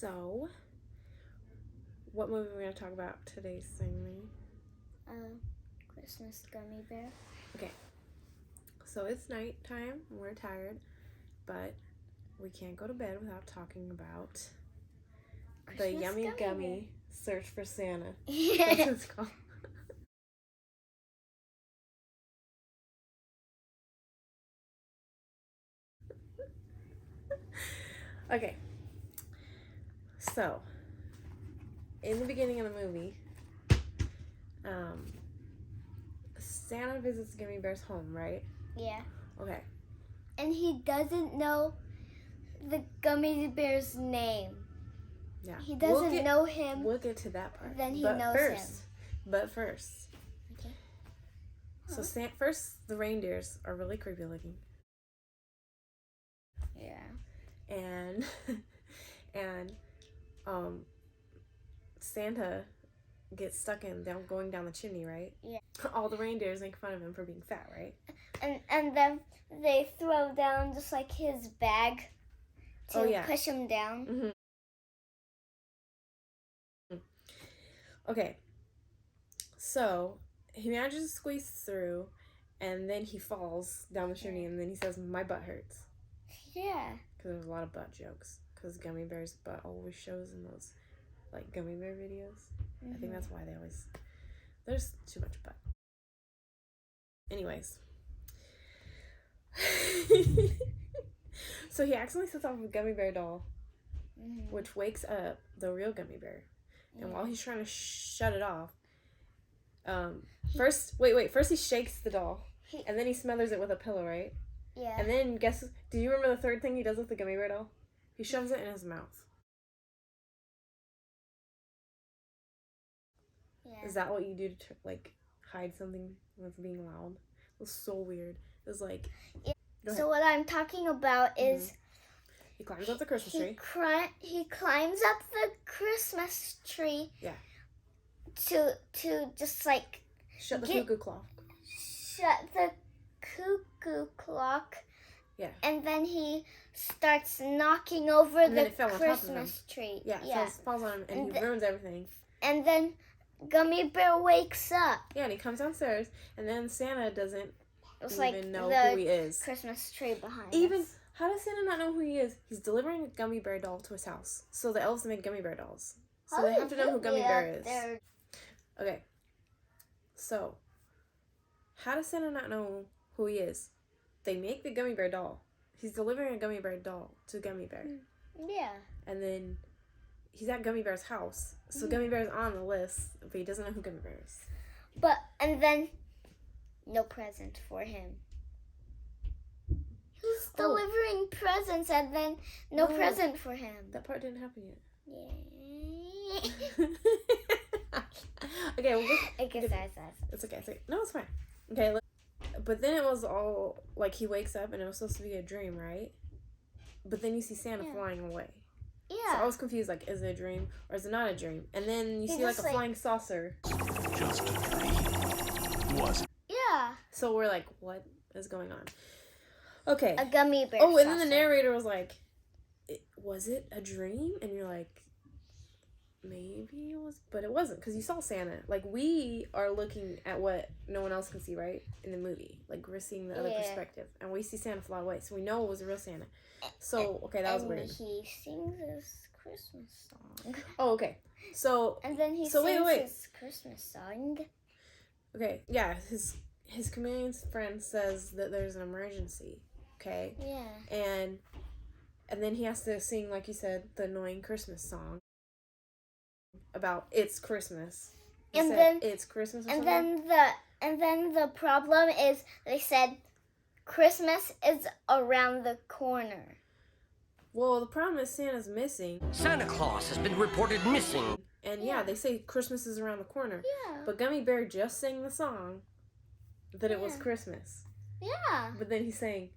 So, what movie are we going to talk about today's thing? Christmas Gummy Bear. Okay. So it's nighttime. We're tired, but we can't go to bed without talking about the Yummy Gummy Search for Santa. Yeah. That's what it's called. Okay. So, in the beginning of the movie, Santa visits Gummy Bear's home, right? Yeah. Okay. And he doesn't know the Gummy Bear's name. Yeah. He doesn't know him. We'll get to that part. Then he knows him. But first. Okay. So first, the reindeers are really creepy looking. Yeah. And Santa gets stuck going down the chimney, right? Yeah. All the reindeers make fun of him for being fat, right? And then they throw down just like his bag to push him down. Mm-hmm. Okay. So he manages to squeeze through, and then he falls down the chimney, and then he says, "My butt hurts." Yeah. Because there's a lot of butt jokes. Because Gummy Bear's butt always shows in those, like, Gummy Bear videos. I think that's why there's too much butt. Anyways. So he accidentally sets off a Gummy Bear doll, which wakes up the real Gummy Bear. And while he's trying to shut it off, first he shakes the doll, and then he smothers it with a pillow, right? Yeah. And then do you remember the third thing he does with the Gummy Bear doll? He shoves it in his mouth. Yeah. Is that what you do to like hide something that's being loud? It was so weird. It was like. Yeah. So what I'm talking about is. He climbs up the Christmas tree. He climbs up the Christmas tree. Yeah. To just like. Shut the cuckoo clock. Shut the cuckoo clock. Yeah. And then he starts knocking over the Christmas tree. Yeah. Falls on him and he ruins everything. And then Gummy Bear wakes up. Yeah, and he comes downstairs, and then Santa doesn't even know who he is. Christmas tree behind us. How does Santa not know who he is? He's delivering a Gummy Bear doll to his house. So the elves make Gummy Bear dolls. So they have to know who Gummy Bear is. Okay. So, how does Santa not know who he is? They make the Gummy Bear doll. He's delivering a Gummy Bear doll to Gummy Bear. Yeah. And then he's at Gummy Bear's house. So Gummy Bear's on the list, but he doesn't know who Gummy Bear is. And then no present for him. He's delivering presents and then no present for him. That part didn't happen yet. Yeah. Okay, It's okay. No, it's fine. Okay, but then it was all like he wakes up and it was supposed to be a dream, right? But then you see Santa flying away. Yeah. So I was confused, like, is it a dream or is it not a dream? And then you see like a flying saucer. Just a dream. Was it? Yeah. So we're like, what is going on? Okay. A Gummy Bear. Oh, and then the narrator was like, was it a dream? And you're like, maybe it was, but it wasn't, because you saw Santa. Like, we are looking at what no one else can see, right? In the movie. Like, we're seeing the other perspective. And we see Santa fly away, so we know it was a real Santa. So, okay, that was weird. He sings this Christmas song. Oh, okay. So, and then he sings his Christmas song. Okay, yeah, his chameleon's friend says that there's an emergency, okay? Yeah. And then he has to sing, like you said, the annoying Christmas song about it's Christmas. It's Christmas. And then the problem is they said Christmas is around the corner. Well, the problem is Santa's missing. Santa Claus has been reported missing. And yeah, they say Christmas is around the corner. Yeah. But Gummy Bear just sang the song that it was Christmas. Yeah. But then he's saying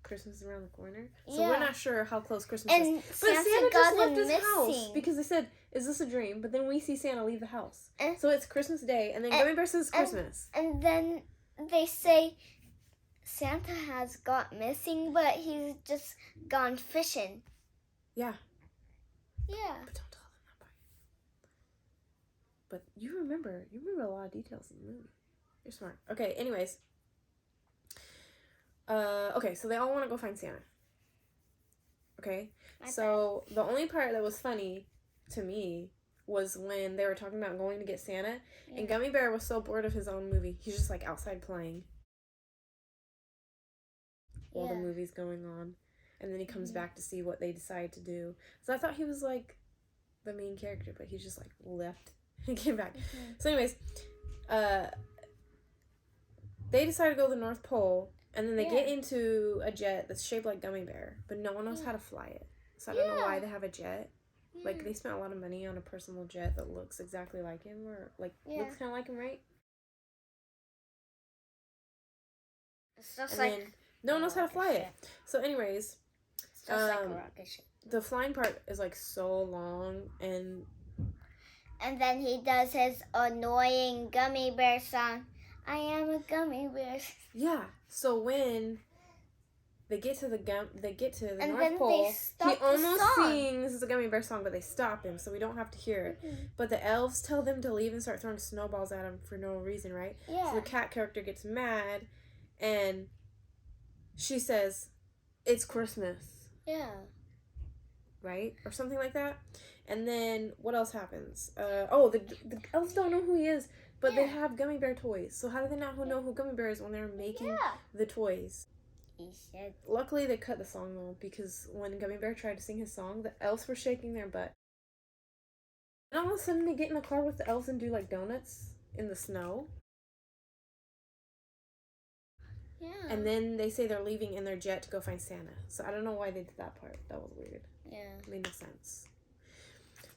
Christmas is around the corner. So we're not sure how close Christmas is. But Santa just left his house because they said, is this a dream? But then we see Santa leave the house. So it's Christmas Day, and then Gummy Bear says Christmas. And then they say Santa has got missing, but he's just gone fishing. Yeah. Yeah. But don't tell them that part. But you remember a lot of details in the movie. You're smart. Okay, anyways. Okay, so they all want to go find Santa. Okay? So the only part that was funny to me was when they were talking about going to get Santa, and Gummibär was so bored of his own movie. He's just like outside playing while the movie's going on. And then he comes back to see what they decide to do. So I thought he was like the main character, but he just like left and came back. So anyways, they decide to go to the North Pole, and then they get into a jet that's shaped like Gummibär, but no one knows how to fly it. So I don't know why they have a jet. Like, they spent a lot of money on a personal jet that looks exactly like him, or like looks kind of like him, right? It's just and like then no one knows how to fly it. So anyways, it's just like a rocket ship. The flying part is like so long, and then he does his annoying Gummibär song. I am a gummy bear. Yeah. So when they get to the and North Pole, he almost the sings the Gummibär song, but they stop him, so we don't have to hear it. But the elves tell them to leave and start throwing snowballs at him for no reason, right? Yeah. So the cat character gets mad, and she says, "It's Christmas." Yeah. Right? Or something like that. And then what else happens? The elves don't know who he is, but they have Gummibär toys. So how do they not know who Gummibär is when they're making the toys? He said. Luckily, they cut the song though, because when Gummibär tried to sing his song, the elves were shaking their butt. And all of a sudden, they get in a car with the elves and do like donuts in the snow. Yeah. And then they say they're leaving in their jet to go find Santa. So I don't know why they did that part. That was weird. Yeah. Made no sense.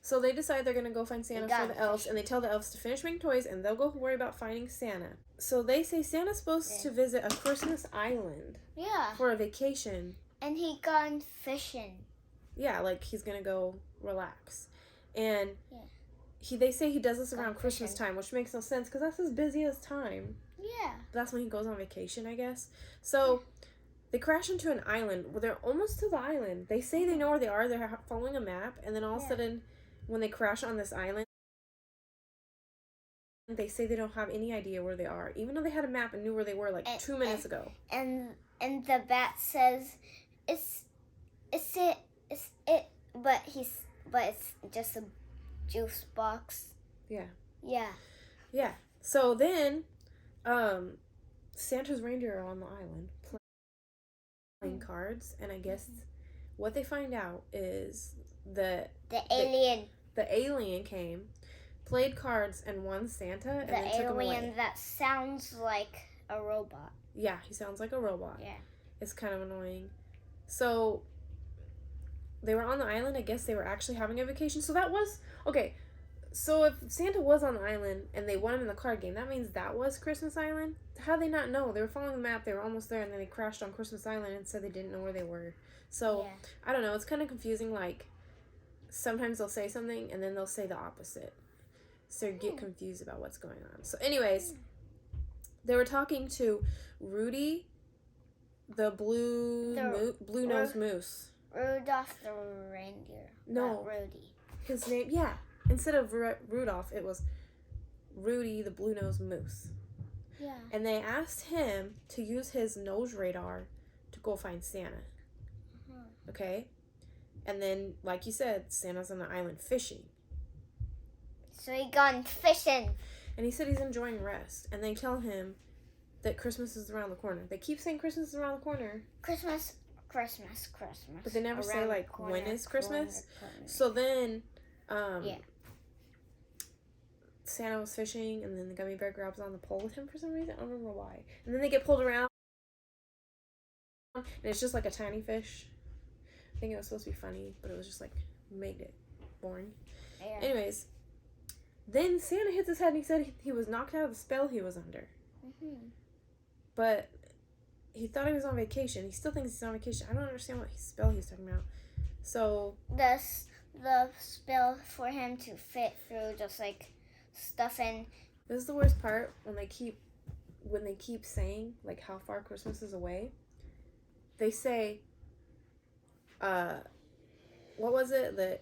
So they decide they're going to go find Santa for the elves, and they tell the elves to finish making toys, and they'll go worry about finding Santa. So they say Santa's supposed to visit a Christmas island. Yeah. For a vacation. And he gone fishing. Yeah, like he's going to go relax. And they say he does this around Christmas time, which makes no sense, because that's his busiest time. Yeah. That's when he goes on vacation, I guess. So they crash into an island. Well, they're almost to the island. They say they know where they are. They're following a map. And then all of a sudden, when they crash on this island, they say they don't have any idea where they are. Even though they had a map and knew where they were 2 minutes ago. And the bat says, it's it. But it's just a juice box. Yeah. Yeah. Yeah. So then, Santa's reindeer are on the island playing cards, and I guess what they find out is that the alien came, played cards, and won Santa, and then took him away. The alien that sounds like a robot. Yeah, he sounds like a robot. Yeah. It's kind of annoying. So they were on the island. I guess they were actually having a vacation. So that was okay. So if Santa was on the island and they won him in the card game, that means that was Christmas Island? How did they not know? They were following the map, they were almost there, and then they crashed on Christmas Island and said they didn't know where they were. So, I don't know, it's kind of confusing, like, sometimes they'll say something and then they'll say the opposite. So you get confused about what's going on. So anyways, they were talking to Rudy, the blue-nosed moose. Rudolph the reindeer. No. Rudy. His name, instead of Rudolph, it was Rudy the blue-nosed moose. Yeah. And they asked him to use his nose radar to go find Santa. Okay? And then, like you said, Santa's on the island fishing. So he gone fishing. And he said he's enjoying rest. And they tell him that Christmas is around the corner. They keep saying Christmas is around the corner. Christmas. But they never say, like, corner, when is Christmas? Corner. So then, Santa was fishing, and then the Gummibär grabs on the pole with him for some reason. I don't remember why. And then they get pulled around, and it's just like a tiny fish. I think it was supposed to be funny, but it was just like, made it boring. Yeah. Anyways, then Santa hits his head, and he said he was knocked out of the spell he was under. But he thought he was on vacation. He still thinks he's on vacation. I don't understand what spell he's talking about. So the spell for him to fit through just like stuff in. This is the worst part when they keep saying like how far Christmas is away. They say, what was it that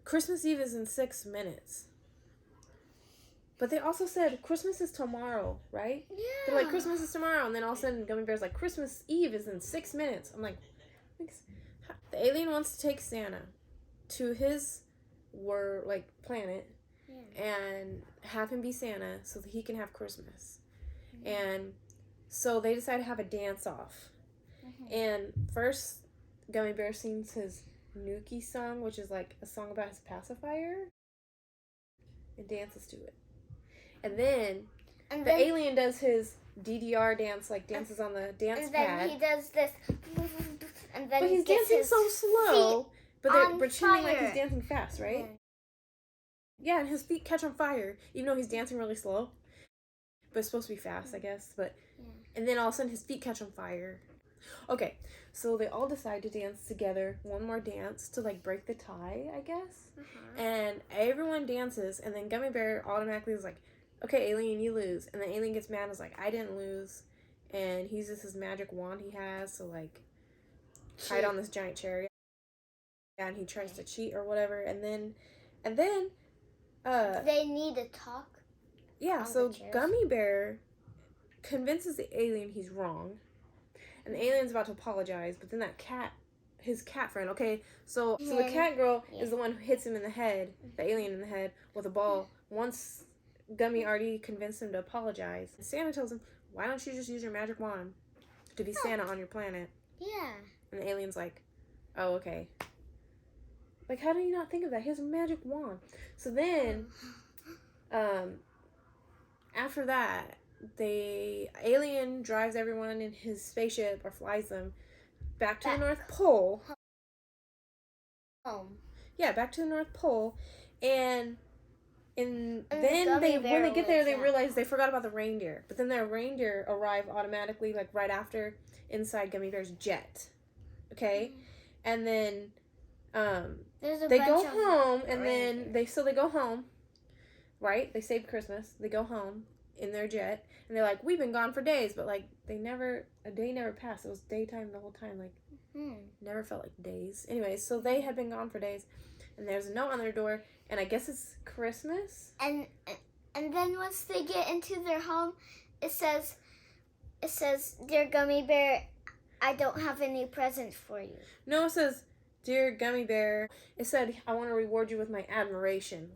Christmas Eve is in 6 minutes. But they also said Christmas is tomorrow, right? Yeah. They're like, Christmas is tomorrow. And then all of a sudden, Gummy Bear's like, Christmas Eve is in 6 minutes. I'm like, the alien wants to take Santa to his planet and have him be Santa so that he can have Christmas. And so they decide to have a dance-off. And first, Gummy Bear sings his Nuki song, which is like a song about his pacifier, and dances to it. And then the alien does his DDR dance, like dances on the dance pad. And then he does this. And then but he's dancing so slow. But they're pretending like he's dancing fast, right? Yeah, and his feet catch on fire, even though he's dancing really slow. But it's supposed to be fast, I guess. But and then all of a sudden his feet catch on fire. Okay, so they all decide to dance together. One more dance to like break the tie, I guess. And everyone dances, and then Gummy Bear automatically is like, okay, alien, you lose. And the alien gets mad and is like, I didn't lose. And he uses his magic wand he has to like hide on this giant cherry. And he tries to cheat or whatever. And then they need to talk. Yeah, so Gummy Bear convinces the alien he's wrong. And the alien's about to apologize, but then that cat, his cat friend, okay, so the cat girl is the one who hits him in the head, the alien in the head, with a ball. Once Gummy already convinced him to apologize, Santa tells him, why don't you just use your magic wand to be Santa on your planet? Yeah. And the alien's like, oh, okay. Like, how do you not think of that? He has a magic wand. So then, after that, the alien drives everyone in his spaceship, or flies them, back to the North Pole. Home. Yeah, back to the North Pole. And then when they get there, they realize they forgot about the reindeer. But then their reindeer arrive automatically, like right after, inside Gummy Bear's jet. Okay? And then they go home, and then they go home, right? They saved Christmas. They go home in their jet, and they're like, we've been gone for days, but like a day never passed. It was daytime the whole time, like never felt like days. Anyways, so they had been gone for days, and there's a note on their door, and I guess it's Christmas. And then once they get into their home, it says, Dear Gummy Bear, I don't have any presents for you. No, it says, Dear Gummy Bear. It said, I want to reward you with my admiration.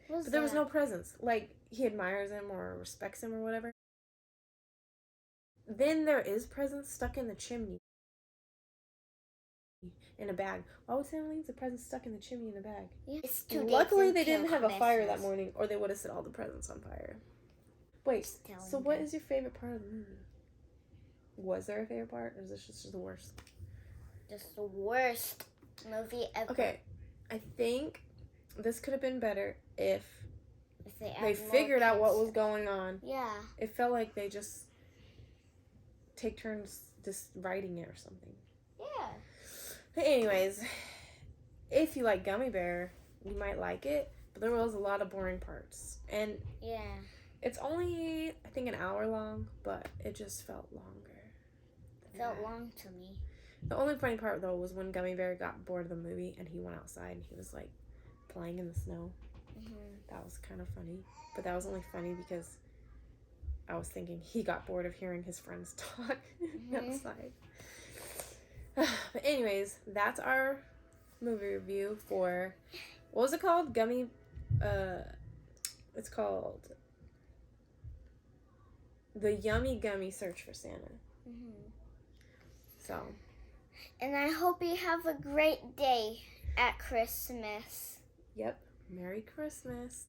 But there was no presents. Like, he admires him or respects him or whatever. Then there is presents stuck in the chimney. In a bag. Why would Santa leave the presents stuck in the chimney in a bag? Yeah. Luckily, they didn't have a fire that morning, or they would have set all the presents on fire. Wait, so what is your favorite part of the movie? Was there a favorite part, or is this just the worst? Just the worst movie ever. Okay, I think this could have been better if they more figured out what kids. was going on. Yeah. It felt like they just take turns just writing it or something. Yeah. But anyways, if you like Gummy Bear, you might like it, but there was a lot of boring parts. And yeah, it's only, I think, an hour long, but it just felt longer. It felt long to me. The only funny part, though, was when Gummy Bear got bored of the movie and he went outside and he was, like, playing in the snow. That was kind of funny. But that was only funny because I was thinking he got bored of hearing his friends talk outside. But anyways, that's our movie review for, what was it called? It's called The Yummy Gummy Search for Santa. So. And I hope you have a great day at Christmas. Yep. Merry Christmas.